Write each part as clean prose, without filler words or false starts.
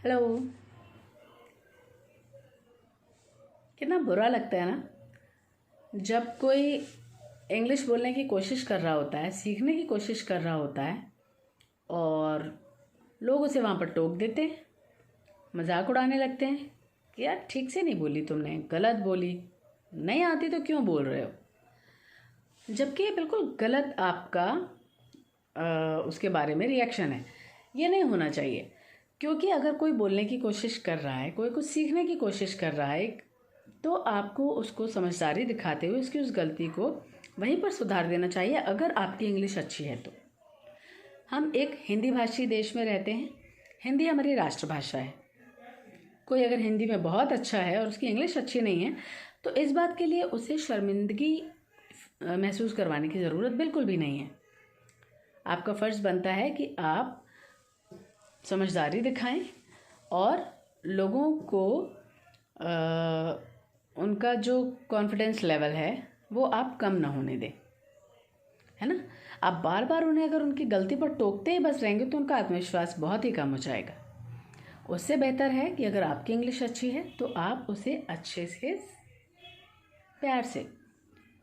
Hello. कितना बुरा लगता है ना जब कोई इंग्लिश बोलने की कोशिश कर रहा होता है, सीखने की कोशिश कर रहा होता है और लोग उसे वहाँ पर टोक देते हैं, मजाक उड़ाने लगते हैं कि यार ठीक से नहीं बोली, तुमने गलत बोली, नहीं आती तो क्यों बोल रहे हो। जबकि ये बिल्कुल गलत आपका उसके बारे में रिएक्शन है। ये नहीं होना चाहिए, क्योंकि अगर कोई बोलने की कोशिश कर रहा है, कोई कुछ सीखने की कोशिश कर रहा है, तो आपको उसको समझदारी दिखाते हुए उसकी उस गलती को वहीं पर सुधार देना चाहिए, अगर आपकी इंग्लिश अच्छी है तो। हम एक हिंदी भाषी देश में रहते हैं, हिंदी हमारी राष्ट्रभाषा है। कोई अगर हिंदी में बहुत अच्छा है और उसकी इंग्लिश अच्छी नहीं है तो इस बात के लिए उसे शर्मिंदगी महसूस करवाने की ज़रूरत बिल्कुल भी नहीं है। आपका फ़र्ज़ बनता है कि आप समझदारी दिखाएं और लोगों को उनका जो कॉन्फिडेंस लेवल है वो आप कम ना होने दें, है ना। आप बार बार उन्हें अगर उनकी गलती पर टोकते ही बस रहेंगे तो उनका आत्मविश्वास बहुत ही कम हो जाएगा। उससे बेहतर है कि अगर आपकी इंग्लिश अच्छी है तो आप उसे अच्छे से, प्यार से,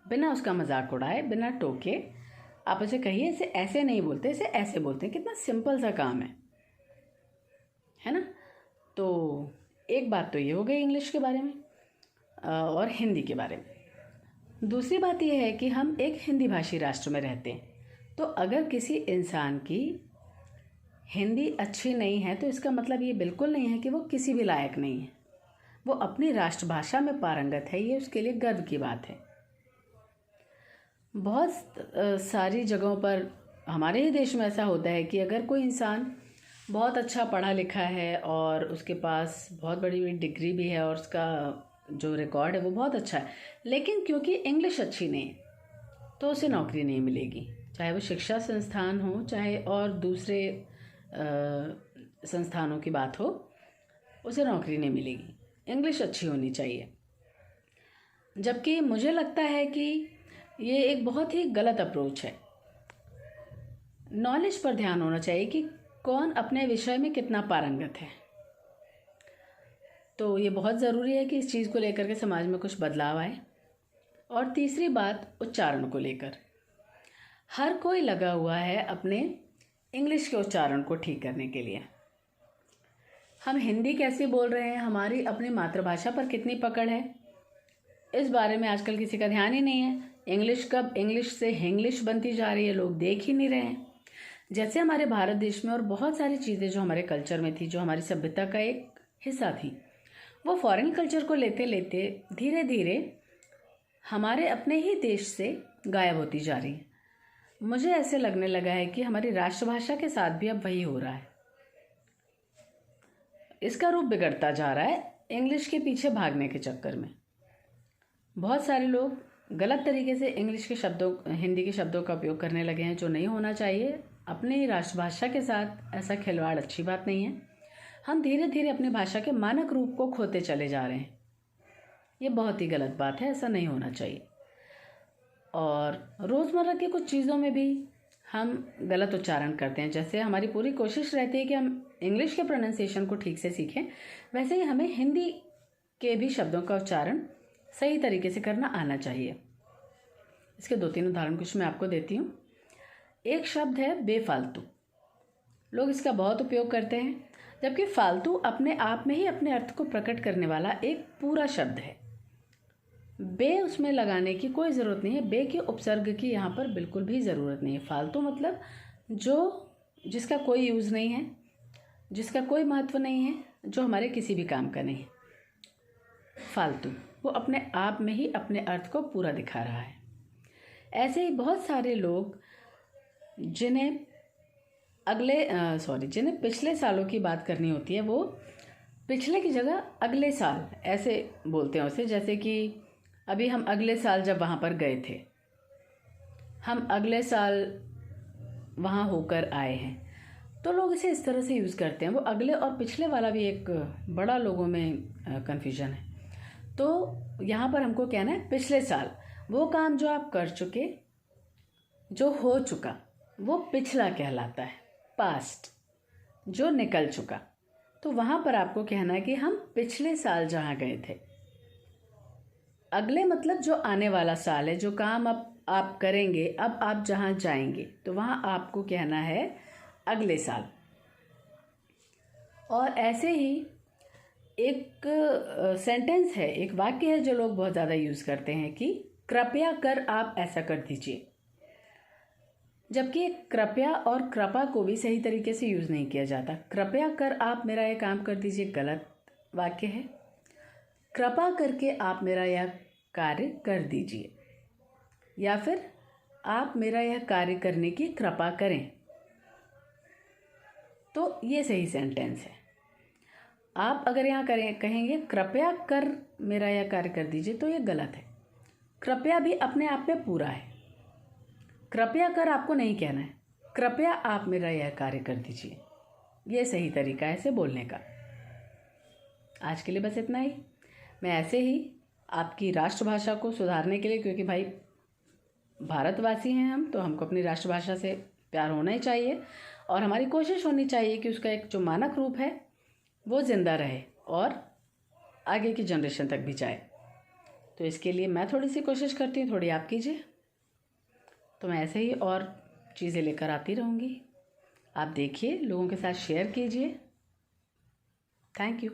बिना उसका मजाक उड़ाए, बिना टोके, आप उसे कहिए इसे ऐसे नहीं बोलते, इसे ऐसे बोलते हैं। कितना सिंपल सा काम है ना। तो एक बात तो ये हो गई इंग्लिश के बारे में और हिंदी के बारे में। दूसरी बात यह है कि हम एक हिंदी भाषी राष्ट्र में रहते हैं, तो अगर किसी इंसान की हिंदी अच्छी नहीं है तो इसका मतलब ये बिल्कुल नहीं है कि वो किसी भी लायक नहीं है। वो अपनी राष्ट्रभाषा में पारंगत है, ये उसके लिए गर्व की बात है। बहुत सारी जगहों पर हमारे ही देश में ऐसा होता है कि अगर कोई इंसान बहुत अच्छा पढ़ा लिखा है और उसके पास बहुत बड़ी बड़ी डिग्री भी है और उसका जो रिकॉर्ड है वो बहुत अच्छा है, लेकिन क्योंकि इंग्लिश अच्छी नहीं है तो उसे नौकरी नहीं मिलेगी। चाहे वो शिक्षा संस्थान हो, चाहे और दूसरे संस्थानों की बात हो, उसे नौकरी नहीं मिलेगी। इंग्लिश अच्छी होनी चाहिए। जबकि मुझे लगता है कि ये एक बहुत ही गलत अप्रोच है। नॉलेज पर ध्यान होना चाहिए कि कौन अपने विषय में कितना पारंगत है। तो ये बहुत ज़रूरी है कि इस चीज़ को लेकर के समाज में कुछ बदलाव आए। और तीसरी बात, उच्चारण को लेकर हर कोई लगा हुआ है अपने इंग्लिश के उच्चारण को ठीक करने के लिए। हम हिंदी कैसे बोल रहे हैं, हमारी अपनी मातृभाषा पर कितनी पकड़ है, इस बारे में आजकल किसी का ध्यान ही नहीं है। इंग्लिश कब इंग्लिश से हिंग्लिश बनती जा रही है, लोग देख ही नहीं रहे हैं। जैसे हमारे भारत देश में और बहुत सारी चीज़ें जो हमारे कल्चर में थी, जो हमारी सभ्यता का एक हिस्सा थी, वो फॉरेन कल्चर को लेते लेते धीरे धीरे हमारे अपने ही देश से गायब होती जा रही है। मुझे ऐसे लगने लगा है कि हमारी राष्ट्रभाषा के साथ भी अब वही हो रहा है। इसका रूप बिगड़ता जा रहा है इंग्लिश के पीछे भागने के चक्कर में। बहुत सारे लोग गलत तरीके से इंग्लिश के शब्दों, हिंदी के शब्दों का उपयोग करने लगे हैं, जो नहीं होना चाहिए। अपनी राष्ट्रभाषा के साथ ऐसा खिलवाड़ अच्छी बात नहीं है। हम धीरे धीरे अपनी भाषा के मानक रूप को खोते चले जा रहे हैं। ये बहुत ही गलत बात है, ऐसा नहीं होना चाहिए। और रोज़मर्रा की कुछ चीज़ों में भी हम गलत उच्चारण करते हैं। जैसे हमारी पूरी कोशिश रहती है कि हम इंग्लिश के प्रोनाउंसिएशन को ठीक से सीखें, वैसे ही हमें हिंदी के भी शब्दों का उच्चारण सही तरीके से करना आना चाहिए। इसके 2-3 उदाहरण कुछ मैं आपको देती हूँ। एक शब्द है बेफालतू। लोग इसका बहुत उपयोग करते हैं, जबकि फालतू अपने आप में ही अपने अर्थ को प्रकट करने वाला एक पूरा शब्द है। बे उसमें लगाने की कोई ज़रूरत नहीं है, बे के उपसर्ग की यहाँ पर बिल्कुल भी ज़रूरत नहीं है। फालतू मतलब जिसका कोई यूज़ नहीं है, जिसका कोई महत्व नहीं है, जो हमारे किसी भी काम का नहीं है। फालतू वो अपने आप में ही अपने अर्थ को पूरा दिखा रहा है। ऐसे ही बहुत सारे लोग जिन्हें पिछले सालों की बात करनी होती है, वो पिछले की जगह अगले साल ऐसे बोलते हैं उसे। जैसे कि अभी हम अगले साल जब वहाँ पर गए थे, हम अगले साल वहाँ होकर आए हैं, तो लोग इसे इस तरह से यूज़ करते हैं। वो अगले और पिछले वाला भी एक बड़ा लोगों में कन्फ्यूजन है। तो यहाँ पर हमको कहना है पिछले साल, वो काम जो आप कर चुके, जो हो चुका, वो पिछला कहलाता है, पास्ट, जो निकल चुका। तो वहाँ पर आपको कहना है कि हम पिछले साल जहाँ गए थे। अगले मतलब जो आने वाला साल है, जो काम अब आप करेंगे, अब आप जहाँ जाएंगे, तो वहाँ आपको कहना है अगले साल। और ऐसे ही एक सेंटेंस है, एक वाक्य है जो लोग बहुत ज़्यादा यूज़ करते हैं कि कृपया कर आप ऐसा कर दीजिए, जबकि कृपया और कृपा को भी सही तरीके से यूज़ नहीं किया जाता। कृपया कर आप मेरा यह काम कर दीजिए गलत वाक्य है। कृपा करके आप मेरा यह कार्य कर दीजिए, या फिर आप मेरा यह कार्य करने की कृपा करें, तो ये सही सेंटेंस है। आप अगर यहाँ कहेंगे कृपया कर मेरा यह कार्य कर दीजिए, तो ये गलत है। कृपया भी अपने आप में पूरा है। कृपया कर आपको नहीं कहना है, कृपया आप मेरा यह कार्य कर दीजिए। ये सही तरीका है इसे बोलने का। आज के लिए बस इतना ही। मैं ऐसे ही आपकी राष्ट्रभाषा को सुधारने के लिए, क्योंकि भाई भारतवासी हैं हम, तो हमको अपनी राष्ट्रभाषा से प्यार होना ही चाहिए और हमारी कोशिश होनी चाहिए कि उसका एक जो मानक रूप है वो ज़िंदा रहे और आगे की जनरेशन तक भी जाए। तो इसके लिए मैं थोड़ी सी कोशिश करती हूँ, थोड़ी आप कीजिए। तो मैं ऐसे ही और चीज़ें लेकर आती रहूँगी। आप देखिए, लोगों के साथ शेयर कीजिए। Thank you.